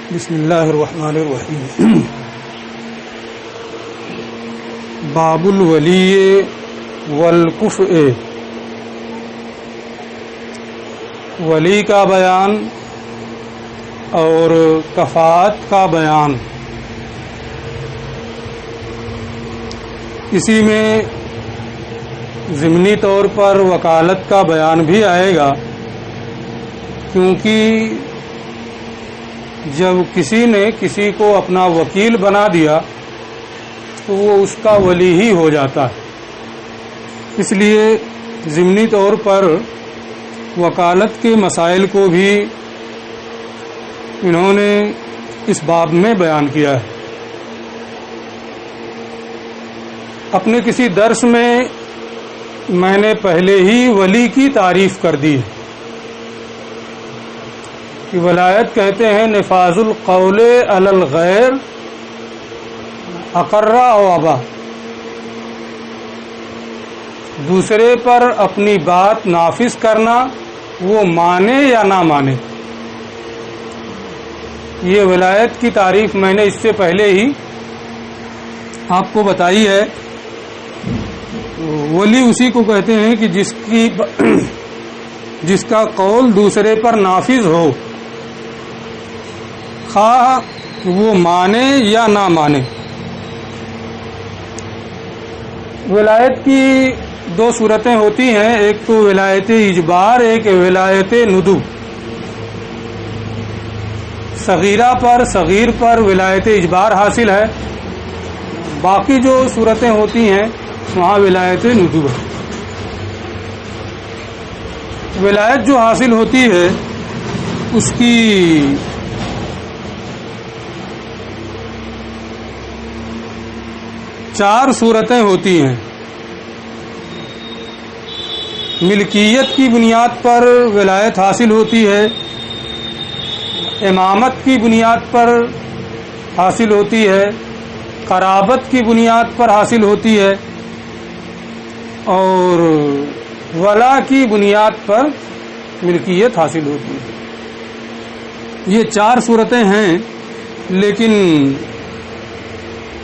بسم اللہ الرحمن الرحیم. باب الولی والکفء. ولی کا بیان اور کفاءت کا بیان. اسی میں ضمنی طور پر وکالت کا بیان بھی آئے گا، کیونکہ جب کسی نے کسی کو اپنا وکیل بنا دیا تو وہ اس کا ولی ہی ہو جاتا ہے. اس لیے ضمنی طور پر وکالت کے مسائل کو بھی انہوں نے اس باب میں بیان کیا ہے. اپنے کسی درس میں نے پہلے ہی ولی کی تعریف کر دی کہ ولایت کہتے ہیں نفاذ القول علی الغیر اقر او ابا، دوسرے پر اپنی بات نافذ کرنا، وہ مانے یا نہ مانے. یہ ولایت کی تعریف میں نے اس سے پہلے ہی آپ کو بتائی ہے. ولی اسی کو کہتے ہیں کہ جس کا قول دوسرے پر نافذ ہو، خواہ وہ مانے یا نہ مانے. ولایت کی دو صورتیں ہوتی ہیں، ایک تو ولایت اجبار، ایک ولایت ندب. صغیر پر ولایت اجبار حاصل ہے، باقی جو صورتیں ہوتی ہیں وہاں ولایت ندب ہے. ولایت جو حاصل ہوتی ہے اس کی چار صورتیں ہوتی ہیں. ملکیت کی بنیاد پر ولایت حاصل ہوتی ہے، امامت کی بنیاد پر حاصل ہوتی ہے، قرابت کی بنیاد پر حاصل ہوتی ہے، اور ولا کی بنیاد پر ملکیت حاصل ہوتی ہے. یہ چار صورتیں ہیں، لیکن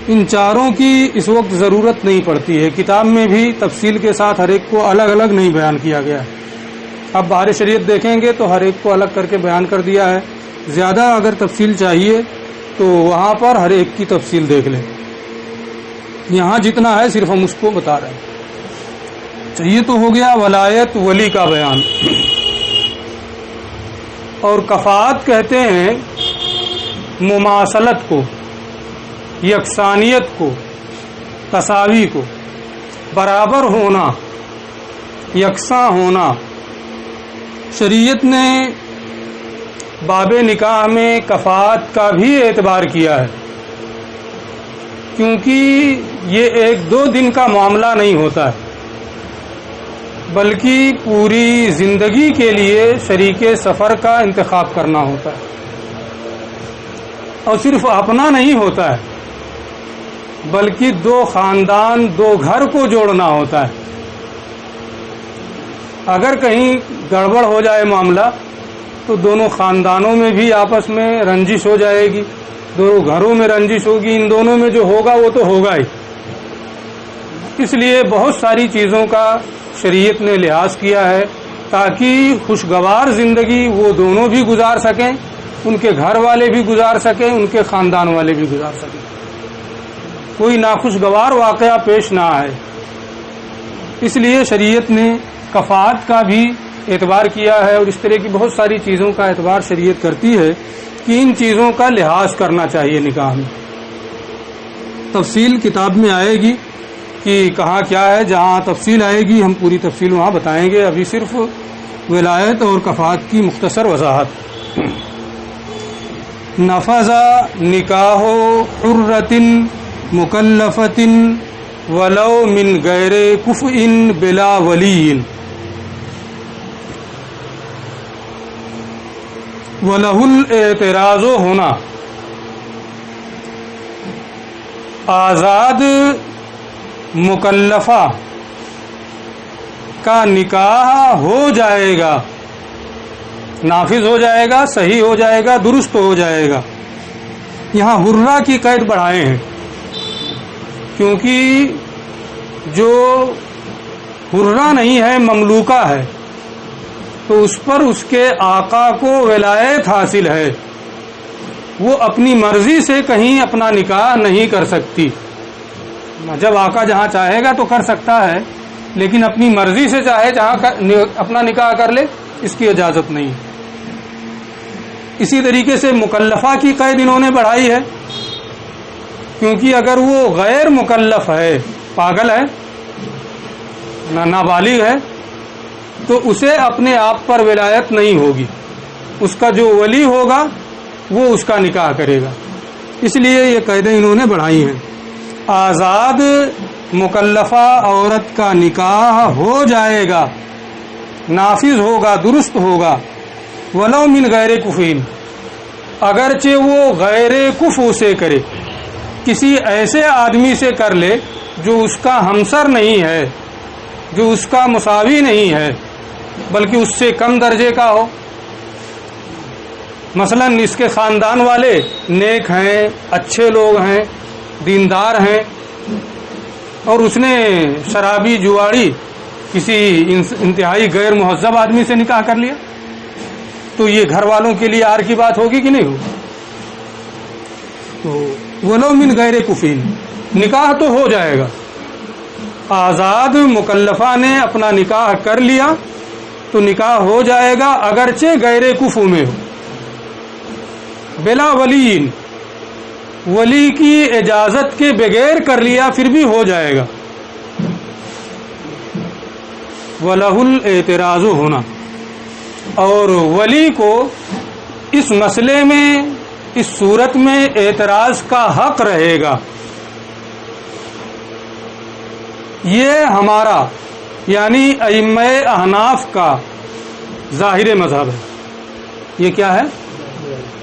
ان چاروں کی اس وقت ضرورت نہیں پڑتی ہے. کتاب میں بھی تفصیل کے ساتھ ہر ایک کو الگ الگ نہیں بیان کیا گیا ہے. اب بہار شریعت دیکھیں گے تو ہر ایک کو الگ کر کے بیان کر دیا ہے. زیادہ اگر تفصیل چاہیے تو وہاں پر ہر ایک کی تفصیل دیکھ لیں. یہاں جتنا ہے صرف ہم اس کو بتا رہے ہیں. یہ تو ہو گیا ولایت ولی کا بیان. اور کفاءت کہتے ہیں مماثلت کو، یکسانیت کو، تساوی کو، برابر ہونا، یکساں ہونا. شریعت نے باب نکاح میں کفاءت کا بھی اعتبار کیا ہے، کیونکہ یہ ایک دو دن کا معاملہ نہیں ہوتا ہے، بلکہ پوری زندگی کے لیے شریک سفر کا انتخاب کرنا ہوتا ہے. اور صرف اپنا نہیں ہوتا ہے، بلکہ دو خاندان، دو گھر کو جوڑنا ہوتا ہے. اگر کہیں گڑبڑ ہو جائے معاملہ تو دونوں خاندانوں میں بھی آپس میں رنجش ہو جائے گی، دونوں گھروں میں رنجش ہوگی. ان دونوں میں جو ہوگا وہ تو ہوگا ہی. اس لیے بہت ساری چیزوں کا شریعت نے لحاظ کیا ہے تاکہ خوشگوار زندگی وہ دونوں بھی گزار سکیں، ان کے گھر والے بھی گزار سکیں، ان کے خاندان والے بھی گزار سکیں، کوئی ناخوشگوار واقعہ پیش نہ آئے. اس لیے شریعت نے کفاءت کا بھی اعتبار کیا ہے، اور اس طرح کی بہت ساری چیزوں کا اعتبار شریعت کرتی ہے کہ ان چیزوں کا لحاظ کرنا چاہیے نکاح میں. تفصیل کتاب میں آئے گی کہ کہاں کیا ہے. جہاں تفصیل آئے گی ہم پوری تفصیل وہاں بتائیں گے. ابھی صرف ولایت اور کفاءت کی مختصر وضاحت. نفذ نکاح حرۃ مکلفۃ ولو من غیر کفء بلا ولی وَلَهُ الاعتراض ہونا. آزاد مکلفہ کا نکاح ہو جائے گا، نافذ ہو جائے گا، صحیح ہو جائے گا، درست ہو جائے گا، یہاں حرہ کی قید بڑھائے ہیں، کیونکہ جو حرہ نہیں ہے مملوکہ ہے تو اس پر اس کے آقا کو ولایت حاصل ہے، وہ اپنی مرضی سے کہیں اپنا نکاح نہیں کر سکتی. جب آقا جہاں چاہے گا تو کر سکتا ہے، لیکن اپنی مرضی سے چاہے جہاں اپنا نکاح کر لے اس کی اجازت نہیں. اسی طریقے سے مکلفہ کی قید انہوں نے بڑھائی ہے، کیونکہ اگر وہ غیر مکلف ہے، پاگل ہے، نابالغ ہے، تو اسے اپنے آپ پر ولایت نہیں ہوگی، اس کا جو ولی ہوگا وہ اس کا نکاح کرے گا. اس لیے یہ قیدیں انہوں نے بڑھائی ہیں. آزاد مکلفہ عورت کا نکاح ہو جائے گا، نافذ ہوگا، درست ہوگا، ولو من غیر کفین، اگرچہ وہ غیر کفو سے کرے، کسی ایسے آدمی سے کر لے جو اس کا ہمسر نہیں ہے، جو اس کا مساوی نہیں ہے، بلکہ اس سے کم درجے کا ہو. مثلا اس کے خاندان والے نیک ہیں، اچھے لوگ ہیں، دیندار ہیں، اور اس نے شرابی جواڑی کسی انتہائی غیر مہذب آدمی سے نکاح کر لیا، تو یہ گھر والوں کے لیے آر کی بات ہوگی کہ نہیں ہوگی؟ تو ولو من غیر کفین، نکاح تو ہو جائے گا. آزاد مکلفہ نے اپنا نکاح کر لیا تو نکاح ہو جائے گا، اگرچہ غیر کفو میں ہو، بلا ولی، ولی کی اجازت کے بغیر کر لیا پھر بھی ہو جائے گا. وَلَهُ الْاعْتِرَاضُ ہونا، اور ولی کو اس مسئلے میں، اس صورت میں اعتراض کا حق رہے گا. یہ ہمارا یعنی ائمہ احناف کا ظاہر مذہب ہے. یہ کیا ہے؟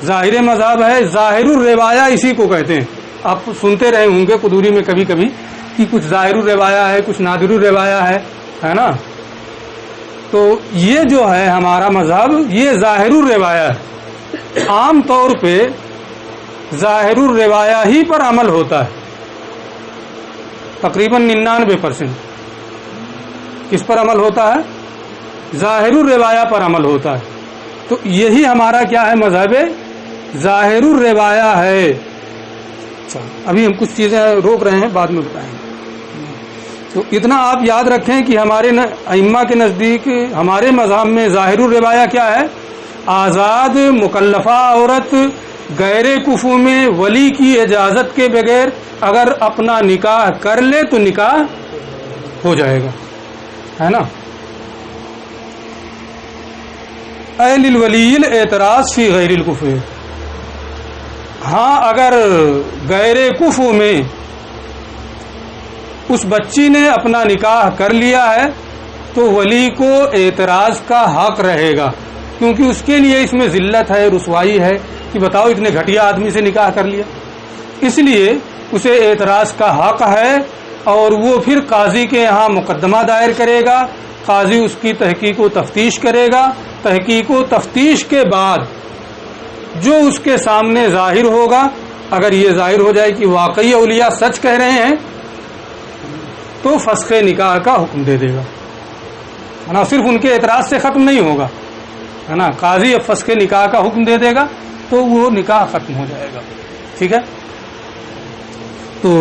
ظاہر مذہب ہے. ظاہر الروایہ اسی کو کہتے ہیں. آپ سنتے رہے ہوں گے قدوری میں کبھی کبھی کہ کچھ ظاہر الروایہ ہے، کچھ نادر الروایہ ہے نا. تو یہ جو ہے ہمارا مذہب، یہ ظاہر الروایہ ہے. عام طور پہ ظاہر الروایہ ہی پر عمل ہوتا ہے، تقریباً 99%. کس پر عمل ہوتا ہے؟ ظاہر الروایہ پر عمل ہوتا ہے. تو یہی ہمارا کیا ہے؟ مذہب ظاہر الروایہ ہے. ابھی ہم کچھ چیزیں روک رہے ہیں، بعد میں بتائیں گے. تو اتنا آپ یاد رکھیں کہ ہمارے ائمہ کے نزدیک ہمارے مذہب میں ظاہر الروایہ کیا ہے؟ آزاد مکلفہ عورت غیر کفو میں ولی کی اجازت کے بغیر اگر اپنا نکاح کر لے تو نکاح ہو جائے گا، ہے نا. اے للولی الاعتراض فی غیر الکفو، ہاں اگر غیر کفو میں اس بچی نے اپنا نکاح کر لیا ہے تو ولی کو اعتراض کا حق رہے گا، کیونکہ اس کے لیے اس میں ذلت ہے، رسوائی ہے کہ بتاؤ اتنے گھٹیا آدمی سے نکاح کر لیا. اس لیے اسے اعتراض کا حق ہے، اور وہ پھر قاضی کے یہاں مقدمہ دائر کرے گا. قاضی اس کی تحقیق و تفتیش کرے گا. تحقیق و تفتیش کے بعد جو اس کے سامنے ظاہر ہوگا، اگر یہ ظاہر ہو جائے کہ واقعی اولیاء سچ کہہ رہے ہیں تو فسخ نکاح کا حکم دے دے گا، ہے نا. صرف ان کے اعتراض سے ختم نہیں ہوگا، ہے نا. قاضی اب فسخ نکاح کا حکم دے دے گا تو وہ نکاح ختم ہو جائے گا. ٹھیک ہے. تو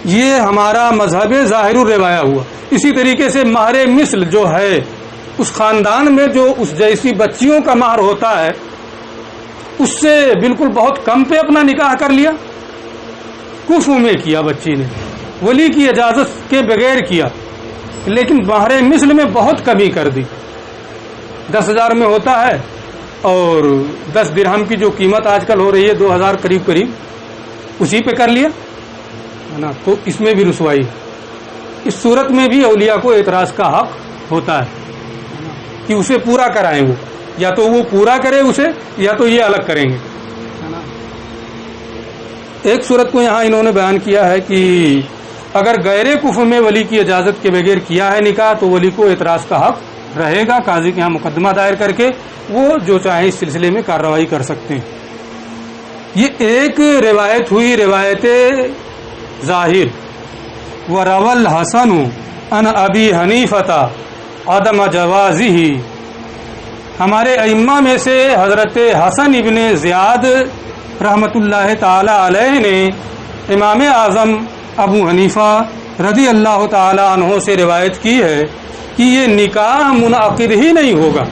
یہ ہمارا مذہب ظاہر الروایہ ہوا. اسی طریقے سے مہر مثل جو ہے، اس خاندان میں جو اس جیسی بچیوں کا مہر ہوتا ہے اس سے بالکل بہت کم پہ اپنا نکاح کر لیا، کفو میں کیا، بچی نے ولی کی اجازت کے بغیر کیا، لیکن مہر مثل میں بہت کمی کر دی. 10,000 میں ہوتا ہے اور 10 درہم کی جو قیمت آج کل ہو رہی ہے 2,000 قریب اسی پہ کر لیا، ہے نا. تو اس میں بھی رسوائی. اس صورت میں بھی اولیاء کو اعتراض کا حق ہوتا ہے کہ اسے پورا کرائیں. وہ یا تو وہ پورا کرے اسے، یا تو یہ الگ کریں گے. ایک صورت کو یہاں انہوں نے بیان کیا ہے کہ اگر غیر کفر میں ولی کی اجازت کے بغیر کیا ہے نکاح تو ولی کو اعتراض کا حق رہے گا. قاضی کے یہاں مقدمہ دائر کر کے وہ جو چاہیں اس سلسلے میں کارروائی کر سکتے ہیں. یہ ایک روایت ہوئی، روایت ظاہر. وروى الحسن عن ابی حنیفۃ عدم جوازہ. ہمارے ائمہ میں سے حضرت حسن ابن زیاد رحمۃ اللہ تعالی علیہ نے امام اعظم ابو حنیفہ رضی اللہ تعالی عنہ سے روایت کی ہے کہ یہ نکاح منعقد ہی نہیں ہوگا.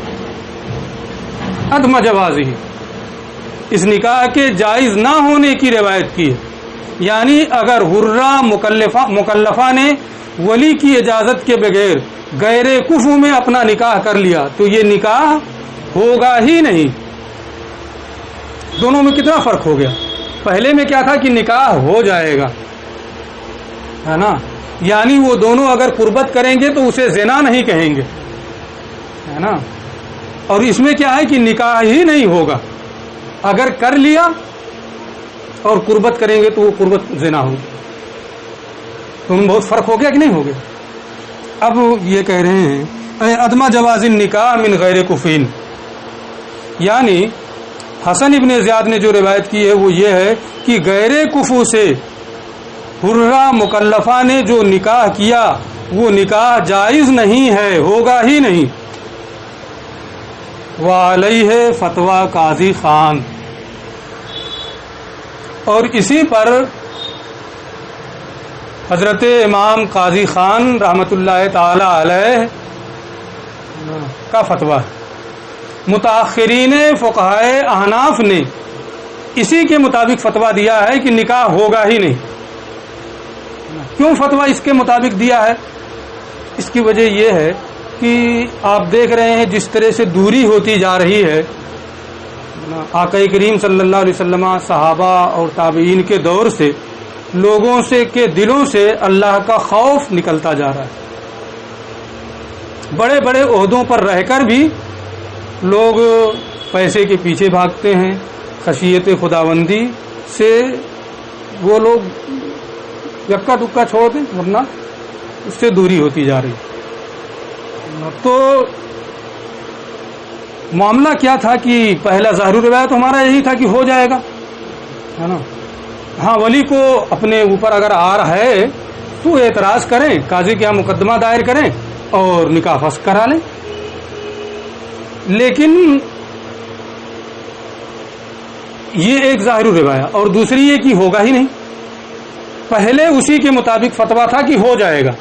عدم جوازہ، اس نکاح کے جائز نہ ہونے کی روایت کی ہے. یعنی اگر حرہ مکلفہ نے ولی کی اجازت کے بغیر غیر کفو میں اپنا نکاح کر لیا تو یہ نکاح ہوگا ہی نہیں. دونوں میں کتنا فرق ہو گیا. پہلے میں کیا تھا کہ نکاح ہو جائے گا، ہے نا، یعنی وہ دونوں اگر قربت کریں گے تو اسے زنا نہیں کہیں گے، ہے نا. اور اس میں کیا ہے کہ نکاح ہی نہیں ہوگا، اگر کر لیا اور قربت کریں گے تو وہ قربت زنا ہوگی. تو ان بہت فرق ہو گیا کہ نہیں ہو گیا. اب یہ کہہ رہے ہیں عدم جواز النکاح من غیر کفین، یعنی حسن ابن زیاد نے جو روایت کی ہے وہ یہ ہے کہ غیر کفو سے حرہ مکلفہ نے جو نکاح کیا وہ نکاح جائز نہیں ہے، ہوگا ہی نہیں. وعلیہ فتوی قاضی خان، اور اسی پر حضرت امام قاضی خان رحمۃ اللہ تعالی علیہ کا فتویٰ. متاخرین فقہائے احناف نے اسی کے مطابق فتویٰ دیا ہے کہ نکاح ہوگا ہی نہیں. کیوں فتویٰ اس کے مطابق دیا ہے؟ اس کی وجہ یہ ہے کہ آپ دیکھ رہے ہیں جس طرح سے دوری ہوتی جا رہی ہے. آقا کریم صلی اللہ علیہ وسلم، صحابہ اور تابعین کے دور سے لوگوں سے کے دلوں سے اللہ کا خوف نکلتا جا رہا ہے. بڑے بڑے عہدوں پر رہ کر بھی لوگ پیسے کے پیچھے بھاگتے ہیں. خشیت خداوندی سے وہ لوگ یکا دکا چھوڑ دیں، ورنہ اس سے دوری ہوتی جا رہی. تو معاملہ کیا تھا کہ پہلا ظاہر روایت ہمارا یہی تھا کہ ہو جائے گا، ہے نا. ہاں، ولی کو اپنے اوپر اگر آ رہا ہے تو اعتراض کریں، قاضی کے یہاں مقدمہ دائر کریں اور نکاح فسخ کرا لیں. لیکن یہ ایک ظاہر روایت، اور دوسری یہ کہ ہوگا ہی نہیں. پہلے اسی کے مطابق فتویٰ تھا کہ ہو جائے گا،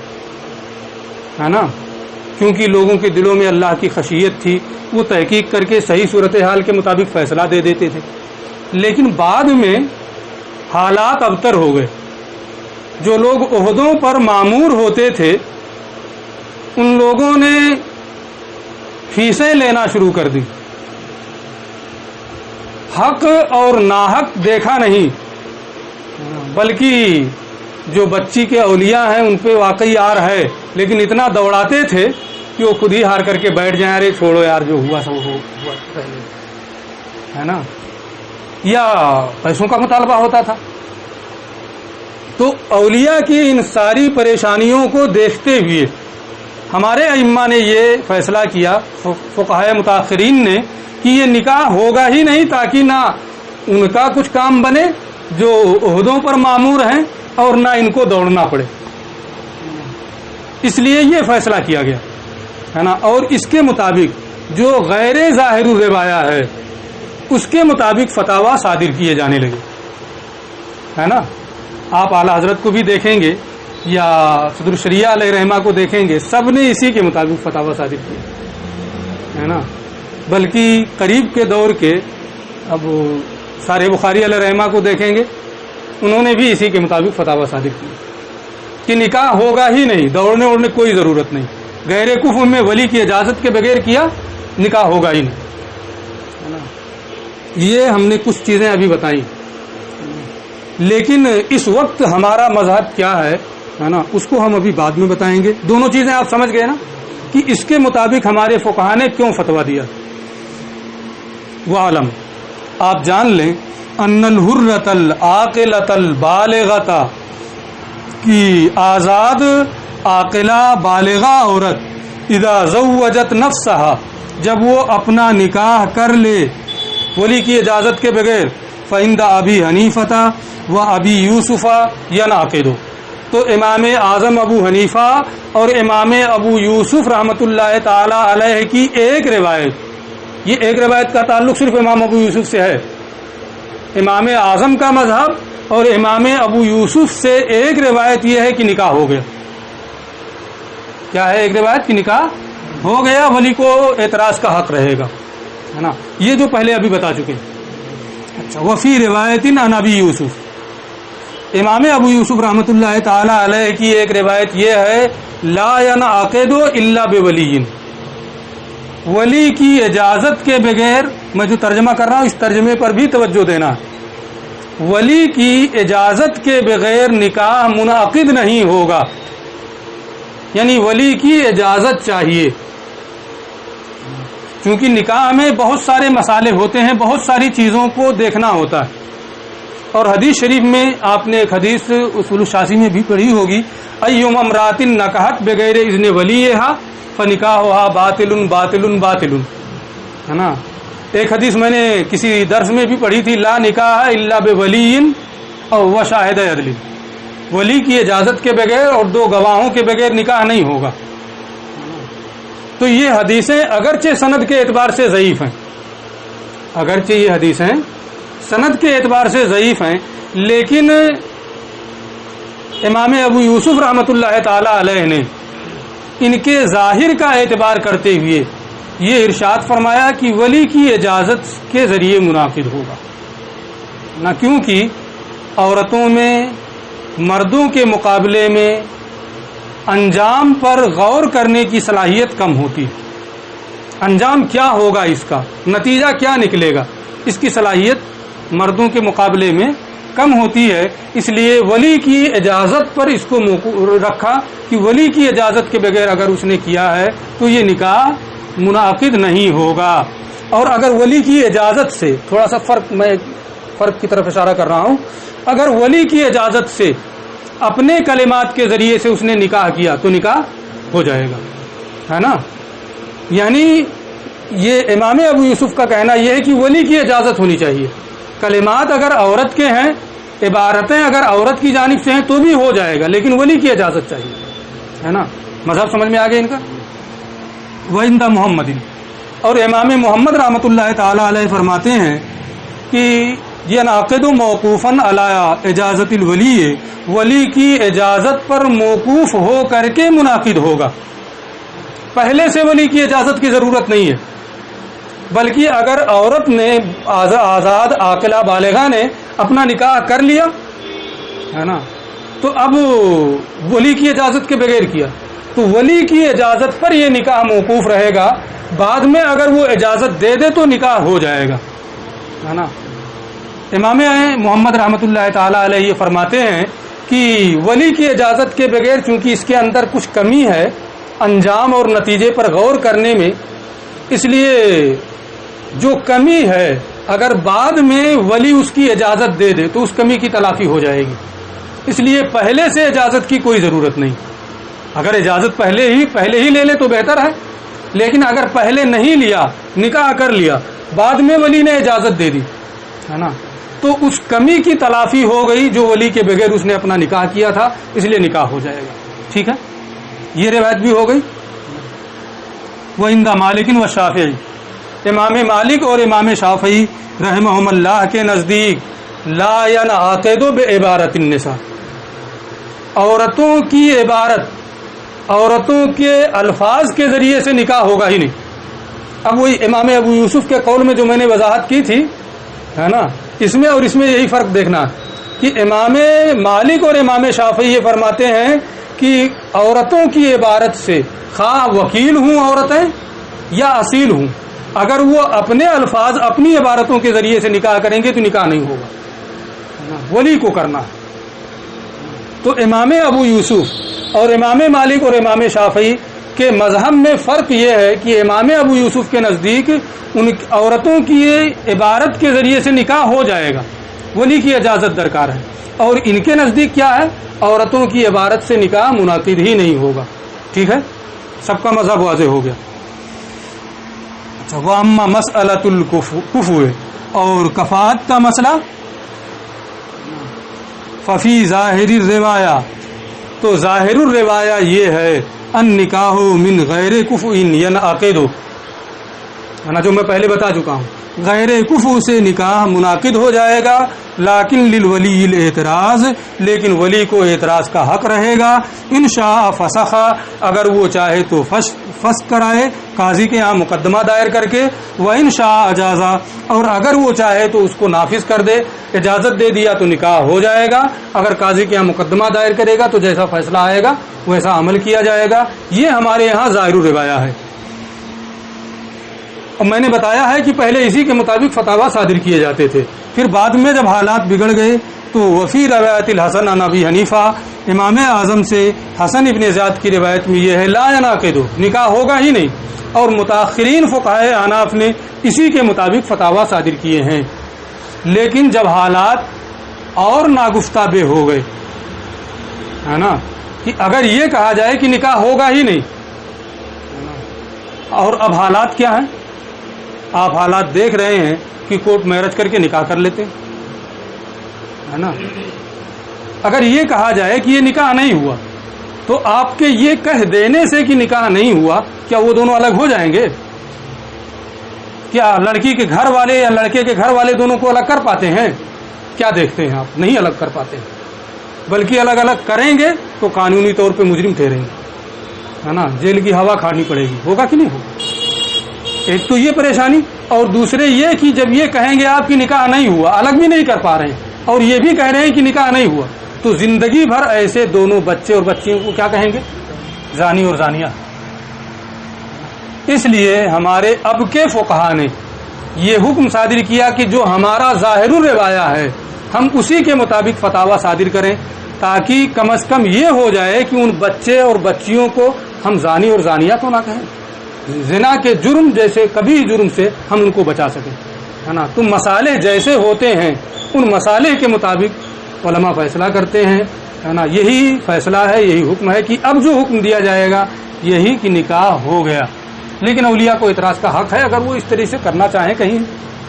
ہے نا، کیونکہ لوگوں کے دلوں میں اللہ کی خشیت تھی، وہ تحقیق کر کے صحیح صورتحال کے مطابق فیصلہ دے دیتے تھے. لیکن بعد میں حالات ابتر ہو گئے. جو لوگ عہدوں پر مامور ہوتے تھے ان لوگوں نے فیسیں لینا شروع کر دی. حق اور ناحق دیکھا نہیں، بلکہ جو بچی کے اولیاء ہیں ان پہ واقعی آر ہے، لیکن اتنا دوڑاتے تھے کہ وہ خود ہی ہار کر کے بیٹھ جائیں، ارے چھوڑو یار جو ہوا سب ہوا پہلے، ہے نا. یا پیسوں کا مطالبہ ہوتا تھا. تو اولیاء کی ان ساری پریشانیوں کو دیکھتے ہوئے ہمارے ائمہ نے یہ فیصلہ کیا، فقہائے متاخرین نے، کہ یہ نکاح ہوگا ہی نہیں تاکہ نہ ان کا کچھ کام بنے جو عہدوں پر مامور ہیں اور نہ ان کو دوڑنا پڑے. اس لیے یہ فیصلہ کیا گیا، ہے نا. اور اس کے مطابق جو غیر ظاہر روایہ ہے اس کے مطابق فتاوی صادر کیے جانے لگے، ہے نا. آپ اعلیٰ حضرت کو بھی دیکھیں گے یا صدر الشریعہ علیہ رحمہ کو دیکھیں گے، سب نے اسی کے مطابق فتاوی صادر کیے، ہے نا. بلکہ قریب کے دور کے اب سارے بخاری علیہ رحمہ کو دیکھیں گے، انہوں نے بھی اسی کے مطابق فتاوی صادر کی کہ نکاح ہوگا ہی نہیں، دوڑنے اوڑنے کوئی ضرورت نہیں، غیر کفر میں ولی کی اجازت کے بغیر کیا نکاح ہوگا ہی نہیں، ہے نا. یہ ہم نے کچھ چیزیں ابھی بتائیں، لیکن اس وقت ہمارا مذہب کیا ہے نا، اس کو ہم ابھی بعد میں بتائیں گے. دونوں چیزیں آپ سمجھ گئے نا کہ اس کے مطابق ہمارے فقہا نے کیوں فتویٰ دیا. وعلم، آپ جان لیں، ان الحرۃ العاقلۃ البالغۃ، کی آزاد عاقلہ بالغہ عورت، اذا زوجت نفسها، جب وہ اپنا نکاح کر لے ولی کی اجازت کے بغیر، فعند ابی حنیفہ و ابی یوسف ینعقد. تو امام اعظم ابو حنیفہ اور امام ابو یوسف رحمۃ اللہ تعالی علیہ کی ایک روایت، یہ ایک روایت کا تعلق صرف امام ابو یوسف سے ہے. امام اعظم کا مذہب اور امام ابو یوسف سے ایک روایت یہ ہے کہ نکاح ہو گیا. کیا ہے؟ ایک روایت کی نکاح ہو گیا، ولی کو اعتراض کا حق رہے گا، ہے نا. یہ جو پہلے ابھی بتا چکے. اچھا، وفی روایت عن ابی یوسف، امام ابو یوسف رحمۃ اللہ تعالی علیہ کی ایک روایت یہ ہے لا ینعقد الا بولی، ولی کی اجازت کے بغیر، میں جو ترجمہ کر رہا ہوں اس ترجمے پر بھی توجہ دینا، ولی کی اجازت کے بغیر نکاح منعقد نہیں ہوگا، یعنی ولی کی اجازت چاہیے. کیونکہ نکاح میں بہت سارے مسائل ہوتے ہیں، بہت ساری چیزوں کو دیکھنا ہوتا ہے. اور حدیث شریف میں آپ نے ایک حدیث اصول الشاسی میں بھی پڑھی ہوگی، ایما امرأۃ نکحت بغیر اذن ولیہا فنکاحھا باطل باطل باطل، ہے نا. ایک حدیث میں نے کسی درس میں بھی پڑھی تھی، لا نکاح الا بولی او وشاہد عدل، ولی کی اجازت کے بغیر اور دو گواہوں کے بغیر نکاح نہیں ہوگا. تو یہ حدیثیں اگرچہ سند کے اعتبار سے ضعیف ہیں، اگرچہ یہ حدیثیں سند کے اعتبار سے ضعیف ہیں، لیکن امام ابو یوسف رحمۃ اللہ تعالی علیہ نے ان کے ظاہر کا اعتبار کرتے ہوئے یہ ارشاد فرمایا کہ ولی کی اجازت کے ذریعے منعقد ہوگا نہ، کیونکہ عورتوں میں مردوں کے مقابلے میں انجام پر غور کرنے کی صلاحیت کم ہوتی ہے. انجام کیا ہوگا، اس کا نتیجہ کیا نکلے گا، اس کی صلاحیت مردوں کے مقابلے میں کم ہوتی ہے. اس لیے ولی کی اجازت پر اس کو رکھا کہ ولی کی اجازت کے بغیر اگر اس نے کیا ہے تو یہ نکاح منعقد نہیں ہوگا. اور اگر ولی کی اجازت سے، تھوڑا سا میں فرق کی طرف اشارہ کر رہا ہوں، اگر ولی کی اجازت سے اپنے کلمات کے ذریعے سے اس نے نکاح کیا تو نکاح ہو جائے گا، ہے نا. یعنی یہ امام ابو یوسف کا کہنا یہ ہے کہ ولی کی اجازت ہونی چاہیے. کلمات اگر عورت کے ہیں، عبارتیں اگر عورت کی جانب سے ہیں تو بھی ہو جائے گا، لیکن ولی کی اجازت چاہیے، ہے نا. مذہب سمجھ میں آ گیا ان کا. وعند محمد، اور امام محمد رحمۃ اللہ تعالی علیہ فرماتے ہیں کہ یہ ناقد موقوفاً علی اجازت الولی، ولی کی اجازت پر موقوف ہو کر کے منعقد ہوگا. پہلے سے ولی کی اجازت کی ضرورت نہیں ہے، بلکہ اگر عورت نے آزاد عاقلہ بالغہ نے اپنا نکاح کر لیا، ہے نا، تو اب ولی کی اجازت کے بغیر کیا تو ولی کی اجازت پر یہ نکاح موقوف رہے گا. بعد میں اگر وہ اجازت دے دے تو نکاح ہو جائے گا، ہے نا. امام محمد رحمۃ اللہ تعالی علیہ یہ فرماتے ہیں کہ ولی کی اجازت کے بغیر چونکہ اس کے اندر کچھ کمی ہے انجام اور نتیجے پر غور کرنے میں، اس لیے جو کمی ہے اگر بعد میں ولی اس کی اجازت دے دے تو اس کمی کی تلافی ہو جائے گی. اس لیے پہلے سے اجازت کی کوئی ضرورت نہیں. اگر اجازت پہلے ہی لے لے تو بہتر ہے، لیکن اگر پہلے نہیں لیا، نکاح کر لیا، بعد میں ولی نے اجازت دے دی، ہے نا، تو اس کمی کی تلافی ہو گئی جو ولی کے بغیر اس نے اپنا نکاح کیا تھا، اس لیے نکاح ہو جائے گا. ٹھیک ہے، یہ روایت بھی ہو گئی. وعند مالک و شافعی، امام مالک اور امام شافعی رحمہم اللہ کے نزدیک لا ینعقد بعبارت النساء، عورتوں کی عبارت، عورتوں کے الفاظ کے ذریعے سے نکاح ہوگا ہی نہیں. اب وہی امام ابو یوسف کے قول میں جو میں نے وضاحت کی تھی، ہے نا، اس میں اور اس میں یہی فرق دیکھنا کہ امام مالک اور امام شافعی یہ فرماتے ہیں کہ عورتوں کی عبارت سے، خواہ وکیل ہوں عورتیں یا اصیل ہوں، اگر وہ اپنے الفاظ اپنی عبارتوں کے ذریعے سے نکاح کریں گے تو نکاح نہیں ہوگا، ولی کو کرنا ہے. تو امام ابو یوسف اور امام مالک اور امام شافعی کے مذہب میں فرق یہ ہے کہ امام ابو یوسف کے نزدیک ان عورتوں کی عبارت کے ذریعے سے نکاح ہو جائے گا، ولی کی اجازت درکار ہے، اور ان کے نزدیک کیا ہے، عورتوں کی عبارت سے نکاح منعقد ہی نہیں ہوگا. ٹھیک ہے، سب کا مذہب واضح ہو گیا. اچھا، وَأَمَّا مَسْأَلَةُ الْكُفْوِ، اور کفاءت کا مسئلہ، ففی ظاہر الروایا، تو ظاہر الروایا یہ ہے ان نکاح من غیر کفء ینعقد، جو میں پہلے بتا چکا ہوں، غیر کفء سے نکاح منعقد ہو جائے گا، لیکن للولی الاعتراض، لیکن ولی کو اعتراض کا حق رہے گا، ان شاء فسخ، اگر وہ چاہے تو فسخ کرائے قاضی کے ہاں مقدمہ دائر کر کے، وان شاء اجازہ، اور اگر وہ چاہے تو اس کو نافذ کر دے، اجازت دے دیا تو نکاح ہو جائے گا، اگر قاضی کے ہاں مقدمہ دائر کرے گا تو جیسا فیصلہ آئے گا ویسا عمل کیا جائے گا۔ یہ ہمارے یہاں ظاہر الروایا ہے۔ اور میں نے بتایا ہے کہ پہلے اسی کے مطابق فتاوی صادر کیے جاتے تھے، پھر بعد میں جب حالات بگڑ گئے تو وفی روایت الحسن عن ابی حنیفہ، امام اعظم سے حسن ابن زیاد کی روایت میں یہ ہے لا ینعقد، نکاح ہوگا ہی نہیں، اور متاخرین فقہائے احناف نے اسی کے مطابق فتاوی صادر کیے ہیں۔ لیکن جب حالات اور ناگفتہ بے ہو گئے، ہے نا، کہ اگر یہ کہا جائے کہ نکاح ہوگا ہی نہیں، اور اب حالات کیا ہیں، آپ حالات دیکھ رہے ہیں کہ کورٹ میرج کر کے نکاح کر لیتے، ہے نا، اگر یہ کہا جائے کہ یہ نکاح نہیں ہوا تو آپ کے یہ کہہ دینے سے کہ نکاح نہیں ہوا کیا وہ دونوں الگ ہو جائیں گے؟ کیا لڑکی کے گھر والے یا لڑکے کے گھر والے دونوں کو الگ کر پاتے ہیں؟ کیا دیکھتے ہیں آپ؟ نہیں الگ کر پاتے ہیں، بلکہ الگ الگ کریں گے تو قانونی طور پہ مجرم ٹھہریں گے، ہے نا، جیل کی ہوا کھانی پڑے گی، ہوگا کہ نہیں ہوگا؟ ایک تو یہ پریشانی، اور دوسرے یہ کہ جب یہ کہیں گے آپ کی نکاح نہیں ہوا، الگ بھی نہیں کر پا رہے ہیں اور یہ بھی کہہ رہے ہیں کہ نکاح نہیں ہوا، تو زندگی بھر ایسے دونوں بچے اور بچیوں کو کیا کہیں گے؟ زانی اور زانیہ۔ اس لیے ہمارے اب کے فقہا نے یہ حکم صادر کیا کہ جو ہمارا ظاہر الروایا ہے ہم اسی کے مطابق فتاوی صادر کریں، تاکہ کم از کم یہ ہو جائے کہ ان بچے اور بچیوں کو ہم زانی اور زانیہ تو نہ کہیں، زنا کے جرم جیسے کبھی جرم سے ہم ان کو بچا سکیں، ہے نا۔ تو مسالے جیسے ہوتے ہیں ان مسالے کے مطابق علماء فیصلہ کرتے ہیں، ہے نا، یہی فیصلہ ہے، یہی حکم ہے کہ اب جو حکم دیا جائے گا یہی کہ نکاح ہو گیا، لیکن اولیاء کو اعتراض کا حق ہے، اگر وہ اس طرح سے کرنا چاہیں، کہیں،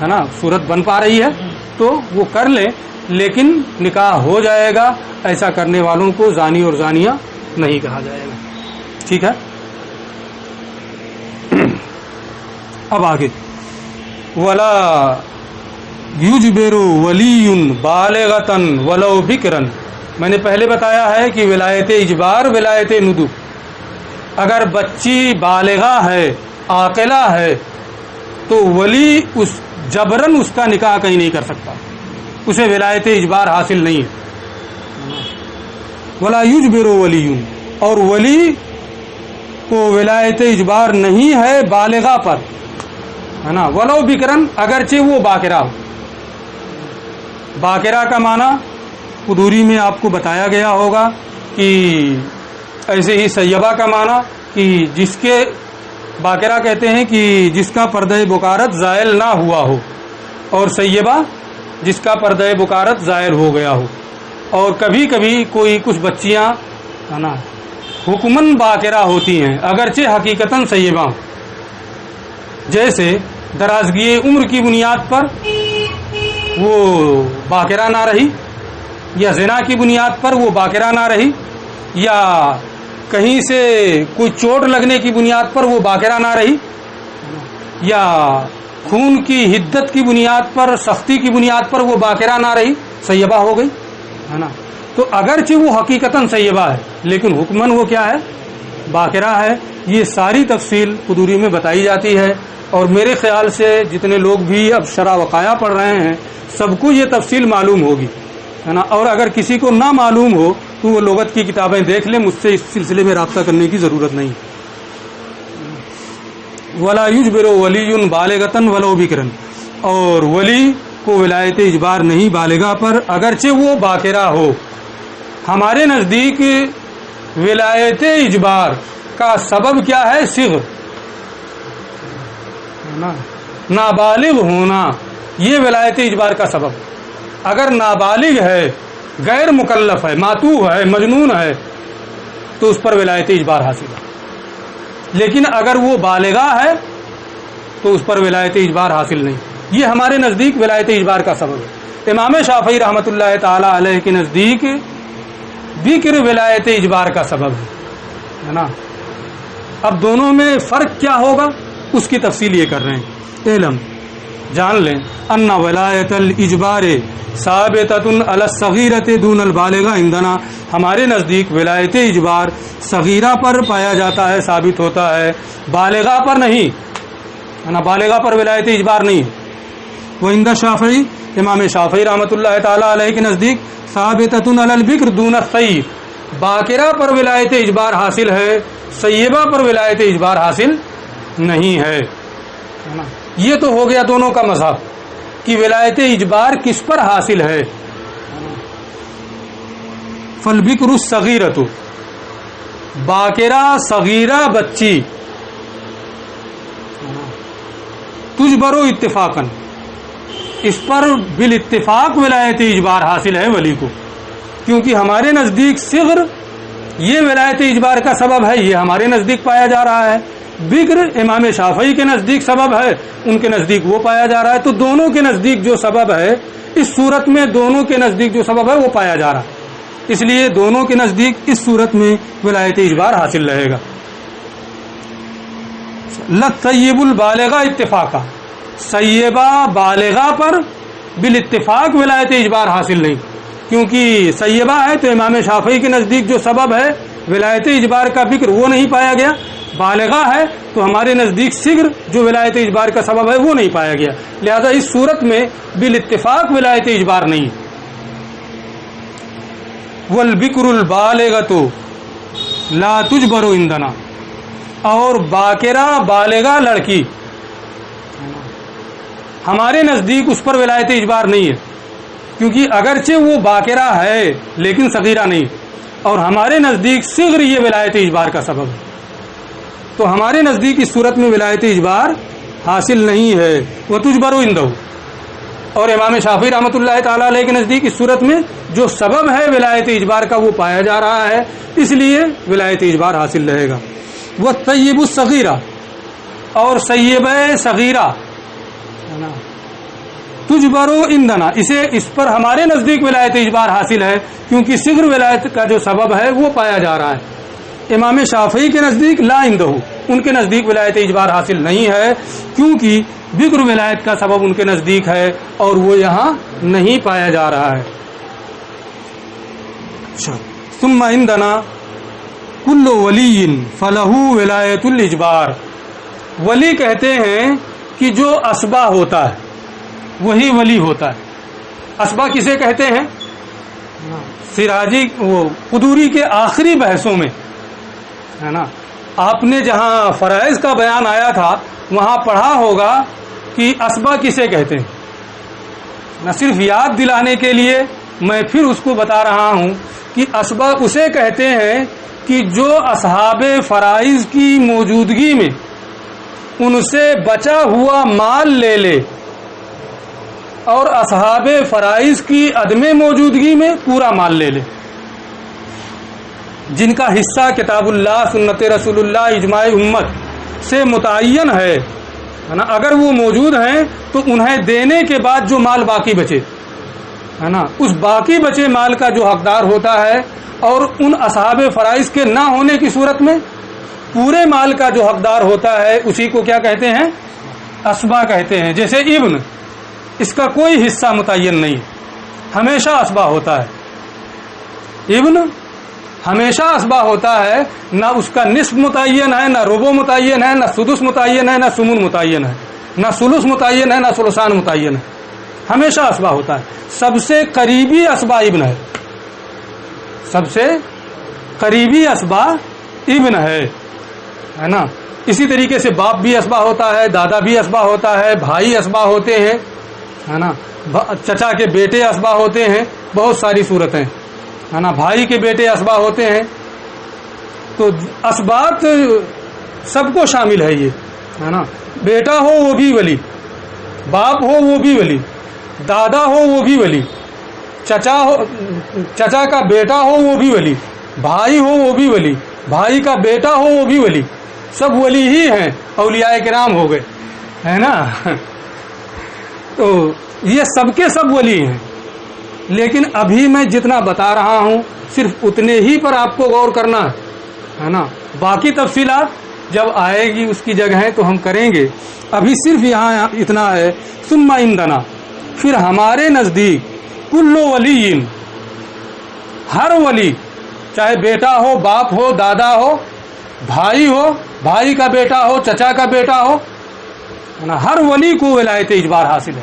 ہے نا، صورت بن پا رہی ہے تو وہ کر لیں، لیکن نکاح ہو جائے گا، ایسا کرنے والوں کو زانی اور زانیہ نہیں کہا جائے گا، ٹھیک ہے۔ اب آگے ولا یجبر ولی بالغۃ ولو بکرا، میں نے پہلے بتایا ہے کہ ولایت اجبار ولایت ندب، اگر بچی بالغہ ہے عاقلہ ہے تو ولی اس جبرن اس کا نکاح کہیں نہیں کر سکتا، اسے ولایت اجبار حاصل نہیں ہے۔ ولا یجبر ولی، اور ولی کو ولایت اجبار نہیں ہے بالغہ پر، ہے نا، ولو بکرن، اگرچہ وہ باکرہ ہو۔ باکرہ کا معنی قدوری میں آپ کو بتایا گیا ہوگا، کہ ایسے ہی سیبہ کا معنی کہ جس کے باکرہ کہتے ہیں کہ جس کا پردہ بکارت زائل نہ ہوا ہو، اور سیبہ جس کا پردہ بکارت زائل ہو گیا ہو۔ اور کبھی کبھی کوئی کچھ بچیاں، ہے نا، حکمن باکرہ ہوتی ہیں اگرچہ حقیقتاً سیبہ ہوں، جیسے درازگی عمر کی بنیاد پر وہ باکرہ نہ رہی، یا زنا کی بنیاد پر وہ باکرہ نہ رہی، یا کہیں سے کوئی چوٹ لگنے کی بنیاد پر وہ باکرہ نہ رہی، یا خون کی حدت کی بنیاد پر، سختی کی بنیاد پر وہ باکرہ نہ رہی، سیبہ ہو گئی، ہے نا۔ تو اگرچہ وہ حقیقتاً سیبہ ہے لیکن حکماً وہ کیا ہے؟ باکرہ ہے۔ یہ ساری تفصیل قدوری میں بتائی جاتی ہے، اور میرے خیال سے جتنے لوگ بھی اب شرع وقایع پڑھ رہے ہیں سب کو یہ تفصیل معلوم ہوگی، ہے نا، اور اگر کسی کو نہ معلوم ہو تو وہ لغت کی کتابیں دیکھ لیں، مجھ سے اس سلسلے میں رابطہ کرنے کی ضرورت نہیں۔ ولا یجبر ولی بالغۃ ولو بکرا، اور ولی کو ولایت اجبار نہیں بالغہ پر اگرچہ وہ باکرہ ہو۔ ہمارے نزدیک ولایت اجبار کا سبب کیا ہے؟ صغر، نابالغ ہونا، یہ ولایت اجبار کا سبب۔ اگر نابالغ ہے، غیر مکلف ہے، معتوہ ہے، مجنون ہے، تو اس پر ولایت اجبار حاصل ہے، لیکن اگر وہ بالغہ ہے تو اس پر ولایت اجبار حاصل نہیں۔ یہ ہمارے نزدیک ولایت اجبار کا سبب ہے۔ امام شافعی رحمۃ اللہ تعالی علیہ کے نزدیک بکر ولایت اجبار کا سبب ہے نا. اب دونوں میں فرق کیا ہوگا اس کی تفصیل یہ کر رہے ہیں. علم جان لیں ان ولایت الاجبار ثابتۃ علی الصغیرۃ دون البالغہ عندنا. ہمارے نزدیک ولایت اجبار صغیرہ پر پایا جاتا ہے، ثابت ہوتا ہے، بالغہ پر نہیں ہے نا. بالغہ پر ولایت اجبار نہیں. وہ عند شافعی امام شافعی رحمۃ اللہ تعالی علیہ کے نزدیک ثابتۃ علی البکر دون الثیب. باکرہ پر ولایت اجبار حاصل ہے، سیبہ پر ولایت اجبار حاصل نہیں ہے نا. یہ تو ہو گیا دونوں کا مذہب کہ ولایت اجبار کس پر حاصل ہے. فالبکر الصغیرۃ، باکرہ صغیرہ بچی، تجبر اتفاقاً، اس پر بالاتفاق ولایت اجبار حاصل ہے ولی کو. کیونکہ ہمارے نزدیک صغر یہ ولایت اجبار کا سبب ہے، یہ ہمارے نزدیک پایا جا رہا ہے. بکر امام شافعی کے نزدیک سبب ہے، ان کے نزدیک وہ پایا جا رہا ہے. تو دونوں کے نزدیک جو سبب ہے، اس صورت میں دونوں کے نزدیک جو سبب ہے وہ پایا جا رہا ہے، اس لیے دونوں کے نزدیک اس صورت میں ولایت اجبار حاصل رہے گا. لطیب البالغہ اتفاقا، سیبہ بالغہ پر بالاتفاق ولایت اجبار حاصل نہیں. کیونکہ سیبہ ہے تو امام شافعی کے نزدیک جو سبب ہے ولایت اجبار کا بکر وہ نہیں پایا گیا. بالغہ ہے تو ہمارے نزدیک صغر جو ولایت اجبار کا سبب ہے وہ نہیں پایا گیا. لہذا اس صورت میں بالاتفاق ولایت اجبار نہیں. والبکر البالغۃ لا تجبر عندنا، اور باکرہ بالغہ لڑکی ہمارے نزدیک اس پر ولایت اجبار نہیں ہے. کیونکہ اگرچہ وہ باکرہ ہے لیکن صغیرہ نہیں، اور ہمارے نزدیک صغر یہ ولایت اجبار کا سبب ہے، تو ہمارے نزدیک اس صورت میں ولایت اجبار حاصل نہیں ہے. وہ تجبر عندہ، اور امام شافعی رحمۃ اللہ تعالی علیہ کے نزدیک اس صورت میں جو سبب ہے ولایت اجبار کا وہ پایا جا رہا ہے، اس لیے ولایت اجبار حاصل رہے گا. وہ طیب الصغیرہ، اور سیبہ صغیرہ تجبر عندنا، اس پر ہمارے نزدیک ولایت اجبار حاصل ہے، کیونکہ صغر ولایت کا جو سبب ہے وہ پایا جا رہا ہے. امام شافعی کے نزدیک لا عندہ، ان کے نزدیک ولایت اجبار حاصل نہیں ہے، کیونکہ بکر ولایت کا سبب ان کے نزدیک ہے اور وہ یہاں نہیں پایا جا رہا ہے. ثم عندنا کل ولی فلہ ولایت الاجبار. ولی کہتے ہیں کہ جو اسبا ہوتا ہے وہی ولی ہوتا ہے. اسبا کسے کہتے ہیں؟ سراجی وہ قدوری کے آخری بحثوں میں ہے نا، آپ نے جہاں فرائض کا بیان آیا تھا وہاں پڑھا ہوگا کہ اسبا کسے کہتے ہیں. نہ صرف یاد دلانے کے لیے میں پھر اس کو بتا رہا ہوں کہ اسبا اسے کہتے ہیں کہ جو اصحاب فرائض کی موجودگی میں ان سے بچا ہوا مال لے لے اور اصحاب فرائض کی عدم موجودگی میں پورا مال لے لے. جن کا حصہ کتاب اللہ، سنت رسول اللہ، اجماع امت سے متعین ہے نا، اگر وہ موجود ہیں تو انہیں دینے کے بعد جو مال باقی بچے ہے نا، اس باقی بچے مال کا جو حقدار ہوتا ہے، اور ان اصحاب فرائض کے نہ ہونے کی صورت میں پورے مال کا جو حقدار ہوتا ہے اسی کو کیا کہتے ہیں؟ اسبا کہتے ہیں. جیسے ابن، اس کا کوئی حصہ متعین نہیں، ہمیشہ اسبا ہوتا ہے. ابن ہمیشہ اسبا ہوتا ہے، نہ اس کا نصف متعین ہے، نہ ربع متعین ہے، نہ سدس متعین ہے، نہ سمن متعین ہے، نہ ثلث متعین ہے، نہ ثلثان متعین ہے. ہمیشہ اسبا ہوتا ہے. سب سے قریبی اسبا ابن ہے، سب سے قریبی اسبا ابن ہے نا. اسی طریقے سے باپ بھی اسبا ہوتا ہے، دادا بھی اسبا ہوتا ہے، بھائی اسبا ہوتے ہیں ہے نا، چچا کے بیٹے اسبا ہوتے ہیں، بہت ساری صورتیں ہے نا، بھائی کے بیٹے اسبا ہوتے ہیں. تو اسبات سب کو شامل ہے یہ ہے نا. بیٹا ہو وہ بھی ولی، باپ ہو وہ بھی ولی، دادا ہو وہ بھی ولی، چچا کا بیٹا ہو وہ بھی ولی، بھائی ہو وہ بھی ولی، بھائی کا بیٹا ہو وہ بھی ولی. سب ولی ہی ہیں، اولیاء کرام ہو گئے ہے نا. تو یہ سب کے سب ولی ہیں. لیکن ابھی میں جتنا بتا رہا ہوں صرف اتنے ہی پر آپ کو غور کرنا ہے نا. باقی تفصیلات جب آئے گی اس کی جگہ تو ہم کریں گے. ابھی صرف یہاں اتنا ہے. ثم عندنا، پھر ہمارے نزدیک، کل ولی، ہر ولی، چاہے بیٹا ہو، باپ ہو، دادا ہو، بھائی ہو، بھائی کا بیٹا ہو، چچا کا بیٹا ہو، ہر ولی کو ولایت اجبار حاصل ہے.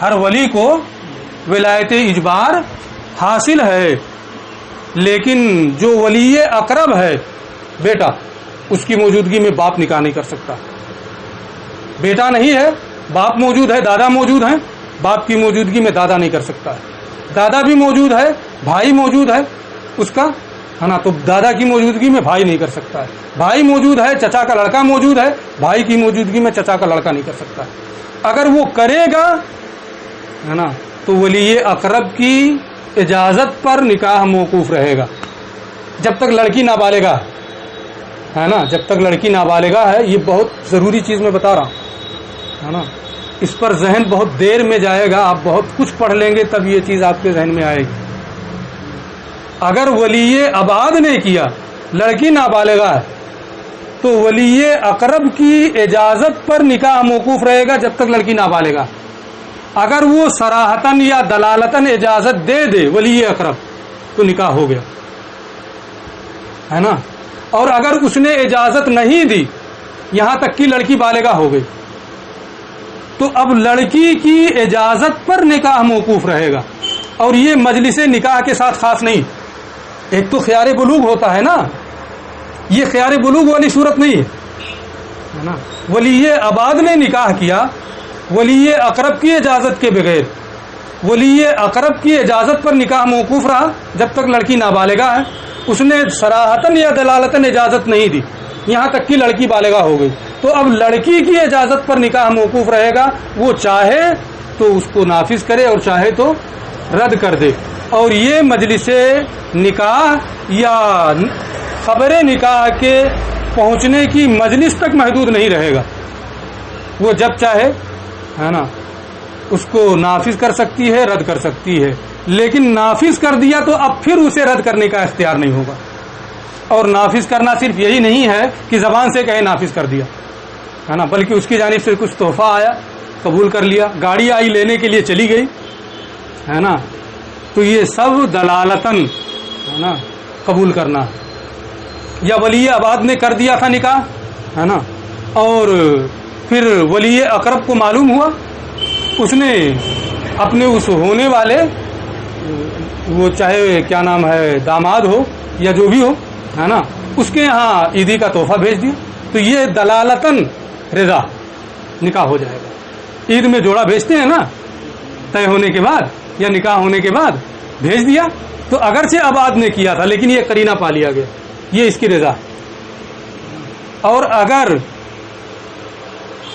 ہر ولی کو ولایت اجبار حاصل ہے. لیکن جو ولی اقرب ہے بیٹا، اس کی موجودگی میں باپ نکاح نہیں کر سکتا. بیٹا نہیں ہے، باپ موجود ہے، دادا موجود ہیں، باپ کی موجودگی میں دادا نہیں کر سکتا ہے. دادا بھی موجود ہے، بھائی موجود ہے اس کا، ہے نا، تو دادا کی موجودگی میں بھائی نہیں کر سکتا ہے. بھائی موجود ہے، چچا کا لڑکا موجود ہے، بھائی کی موجودگی میں چچا کا لڑکا نہیں کر سکتا ہے. اگر وہ کرے گا، ہے نا، تو ولی اقرب کی اجازت پر نکاح موقوف رہے گا جب تک لڑکی نابالغہ ہے نا. جب تک لڑکی نابالغہ ہے، یہ بہت ضروری چیز میں بتا رہا ہوں، ہے نا. اس پر ذہن بہت دیر میں جائے گا، آپ بہت کچھ پڑھ لیں گے تب یہ چیز آپ کے ذہن میں آئے گی. اگر ولی ابعاد نے کیا، لڑکی نابالغہ ہے، تو ولی اقرب کی اجازت پر نکاح موقوف رہے گا جب تک لڑکی نابالغہ. اگر وہ صراحتاً یا دلالتاً اجازت دے دے ولی اقرب تو نکاح ہو گیا، ہے نا. اور اگر اس نے اجازت نہیں دی یہاں تک کہ لڑکی بالغہ ہو گئی، تو اب لڑکی کی اجازت پر نکاح موقوف رہے گا. اور یہ مجلس نکاح کے ساتھ خاص نہیں. ایک تو خیار بلوغ ہوتا ہے نا، یہ خیار بلوغ والی صورت نہیں ہے نا. ولی ابعاد نے نکاح کیا ولی اقرب کی اجازت کے بغیر، ولی اقرب کی اجازت پر نکاح موقوف رہا جب تک لڑکی نابالغہ ہے. اس نے صراحتاً یا دلالتاً اجازت نہیں دی یہاں تک کہ لڑکی بالغہ ہو گئی، تو اب لڑکی کی اجازت پر نکاح موقوف رہے گا. وہ چاہے تو اس کو نافذ کرے اور چاہے تو رد کر دے. اور یہ مجلس نکاح یا خبر نکاح کے پہنچنے کی مجلس تک محدود نہیں رہے گا. وہ جب چاہے، ہے نا، اس کو نافذ کر سکتی ہے، رد کر سکتی ہے. لیکن نافذ کر دیا تو اب پھر اسے رد کرنے کا اختیار نہیں ہوگا. اور نافذ کرنا صرف یہی نہیں ہے کہ زبان سے کہے نافذ کر دیا، ہے نا، بلکہ اس کی جانب سے کچھ تحفہ آیا، قبول کر لیا، گاڑی آئی لینے کے لیے چلی گئی، ہے نا، تو یہ سب دلالتاً، ہے نا، قبول کرنا. یا ولی ابعاد نے کر دیا تھا نکاح، ہے نا، اور پھر ولی اقرب کو معلوم ہوا، اس نے اپنے اس ہونے والے، وہ چاہے کیا نام ہے، داماد ہو یا جو بھی ہو، ہے نا، اس کے یہاں عیدی کا تحفہ بھیج دیا. تو یہ دلالتاً رضا نکاح ہو جائے گا. عید میں جوڑا بھیجتے ہیں نا طے ہونے کے بعد یا نکاح ہونے کے بعد، بھیج دیا تو اگرچہ ابعاد نے کیا تھا لیکن یہ قرینہ پا لیا گیا، یہ اس کی رضا. اور اگر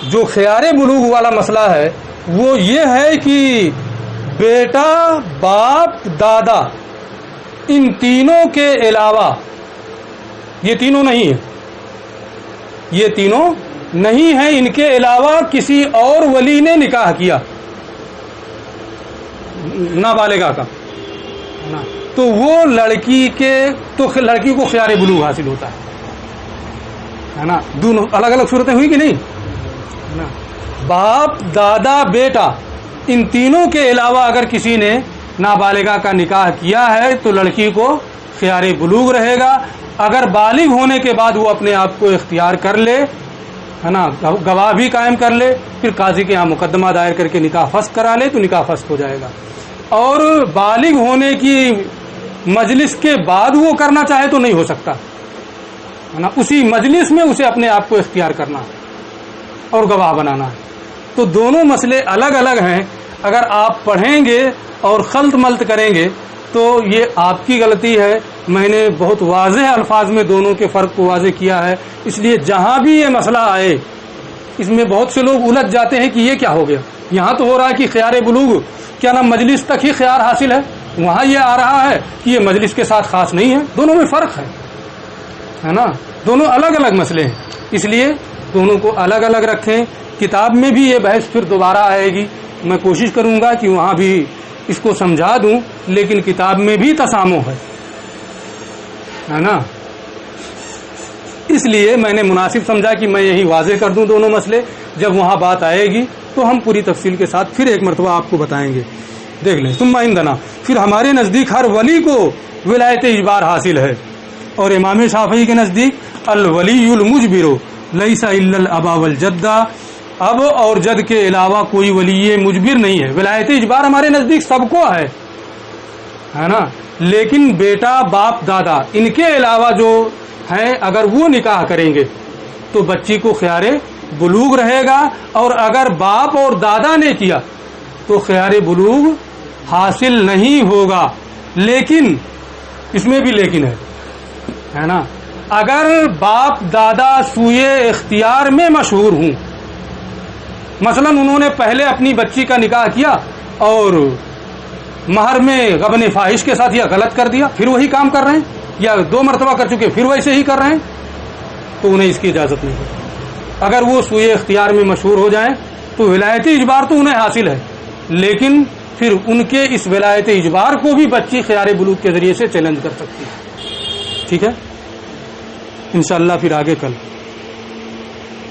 جو خیار بلوغ والا مسئلہ ہے وہ یہ ہے کہ بیٹا، باپ، دادا، ان تینوں کے علاوہ، یہ تینوں نہیں ہیں، یہ تینوں نہیں ہیں، ان کے علاوہ کسی اور ولی نے نکاح کیا نابالغہ کا، تو وہ لڑکی کو خیار بلوغ حاصل ہوتا ہے نا. دونوں الگ الگ صورتیں ہوئی کہ نہیں؟ باپ، دادا، بیٹا، ان تینوں کے علاوہ اگر کسی نے نابالغہ کا نکاح کیا ہے تو لڑکی کو خیار بلوغ رہے گا. اگر بالغ ہونے کے بعد وہ اپنے آپ کو اختیار کر لے، ہے نا، گواہ بھی قائم کر لے، پھر قاضی کے یہاں مقدمہ دائر کر کے نکاح فسخ کرا لے تو نکاح فسخ ہو جائے گا. اور بالغ ہونے کی مجلس کے بعد وہ کرنا چاہے تو نہیں ہو سکتا، ہے نا، اسی مجلس میں اسے اپنے آپ کو اختیار کرنا اور گواہ بنانا ہے. تو دونوں مسئلے الگ الگ ہیں. اگر آپ پڑھیں گے اور خلط ملط کریں گے تو یہ آپ کی غلطی ہے. میں نے بہت واضح الفاظ میں دونوں کے فرق کو واضح کیا ہے. اس لیے جہاں بھی یہ مسئلہ آئے اس میں بہت سے لوگ الجھ جاتے ہیں کہ یہ کیا ہو گیا. یہاں تو ہو رہا ہے کہ خیار بلوغ کیا نام مجلس تک ہی خیار حاصل ہے، وہاں یہ آ رہا ہے کہ یہ مجلس کے ساتھ خاص نہیں ہے. دونوں میں فرق ہے نا، دونوں الگ الگ مسئلے ہیں. اس لیے دونوں کو الگ الگ رکھیں. کتاب میں بھی یہ بحث پھر دوبارہ آئے گی. میں کوشش کروں گا کہ وہاں بھی اس کو سمجھا دوں، لیکن کتاب میں بھی تسامح ہے نا. اس لیے میں نے مناسب سمجھا کہ میں یہی واضح کر دوں دونوں مسئلے. جب وہاں بات آئے گی تو ہم پوری تفصیل کے ساتھ پھر ایک مرتبہ آپ کو بتائیں گے. دیکھ لیں. ثم عندنا، پھر ہمارے نزدیک ہر ولی کو ولایت اجبار حاصل ہے، اور امام شافعی کے نزدیک الولی المجبر لیس الا الابا والجدہ، اب اور جد کے علاوہ کوئی ولی مجبر نہیں ہے. ولایت اجبار ہمارے نزدیک سب کو ہے نا، لیکن بیٹا باپ دادا ان کے علاوہ جو ہیں اگر وہ نکاح کریں گے تو بچی کو خیار بلوغ رہے گا، اور اگر باپ اور دادا نے کیا تو خیار بلوغ حاصل نہیں ہوگا. لیکن اس میں بھی لیکن ہے نا، اگر باپ دادا سوئے اختیار میں مشہور ہوں، مثلا انہوں نے پہلے اپنی بچی کا نکاح کیا اور مہر میں غبن فاحش کے ساتھ یا غلط کر دیا، پھر وہی کام کر رہے ہیں، یا 2 مرتبہ کر چکے پھر ویسے ہی کر رہے ہیں، تو انہیں اس کی اجازت نہیں ہے. اگر وہ سوئے اختیار میں مشہور ہو جائیں تو ولایت اجبار تو انہیں حاصل ہے، لیکن پھر ان کے اس ولایت اجبار کو بھی بچی خیار بلوغ کے ذریعے سے چیلنج کر سکتی ہے. ٹھیک ہے، انشاءاللہ پھر آگے کل